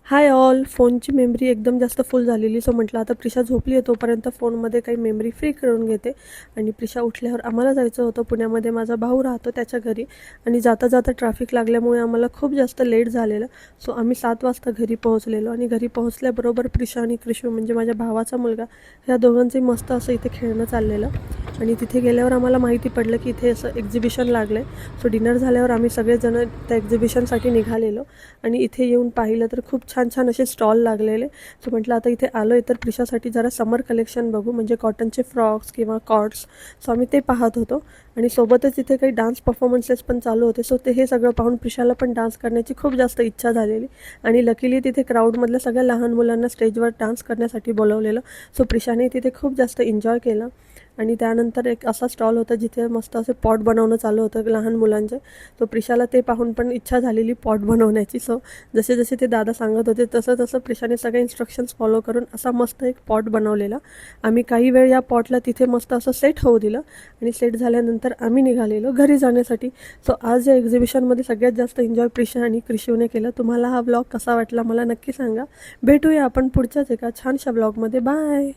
Hi all. फोनची memory एकदम जास्त फुल झालेली, सो म्हटलं आता प्रिशा झोपली आहे तोपर्यंत फोनमध्ये काही मेमरी फ्री करून घेते. आणि प्रिशा उठल्यावर आम्हाला जायचं होतं पुण्यामध्ये, माझा भाऊ राहतो त्याच्या घरी. आणि जाता जाता ट्रॅफिक लागल्यामुळे आम्हाला खूप जास्त लेट झालेलं. सो आम्ही 7 वाजता घरी पोहोचलेलो. आणि घरी पोहोचल्याबरोबर प्रिशा आणि क्रिशू म्हणजे माझ्या भावाचा मुलगा, ह्या दोघांचंही मस्त असं इथे खेळणं चाललेलं. आणि तिथे गेल्यावर आम्हाला माहिती पडलं की इथे असं एक्झिबिशन लागलं आहे. सो डिनर झाल्यावर आम्ही सगळेजण त्या एक्झिबिशनसाठी निघालेलो. आणि इथे येऊन पाहिलं तर खूप छान छान असे स्टॉल लागलेले. सो म्हटलं आता इथे आलो आहे तर प्रिशासाठी जरा समर कलेक्शन बघू, म्हणजे कॉटनचे फ्रॉक्स किंवा कॉट्स. सो आम्ही ते पाहत होतो. आणि सोबतच इथे काही डान्स परफॉर्मन्सेस पण चालू होते. सो हे सगळं पाहून प्रिशाला पण डान्स करण्याची खूप जास्त इच्छा झालेली. आणि लकीली तिथे क्राऊडमधल्या सगळ्या लहान मुलांना स्टेजवर डान्स करण्यासाठी बोलवलेलं. सो प्रिशाने तिथे खूप जास्त एन्जॉय केला. आणि त्यानंतर एक असा स्टॉल होता जिथे मस्त असे पॉट बनवणं चालू होतं लहान मुलांचे. तो प्रिशाला ते पाहून पण इच्छा झालेली पॉट बनवण्याची. सो जसे जसे ते दादा सांगत होते तसं तसं प्रिशाने सगळे इन्स्ट्रक्शन्स फॉलो करून असा मस्त एक पॉट बनवलेला. आम्ही काही वेळ या पॉटला तिथे मस्त असं सेट होऊ दिलं. आणि सेट झाल्यानंतर आम्ही निघालेलो घरी जाण्यासाठी. सो आज या एक्झिबिशनमध्ये सगळ्यात जास्त एन्जॉय प्रिशा आणि क्रिशूने केलं. तुम्हाला हा ब्लॉग कसा वाटला मला नक्की सांगा. भेटूया आपण पुढच्याच एका छानशा ब्लॉगमध्ये. बाय.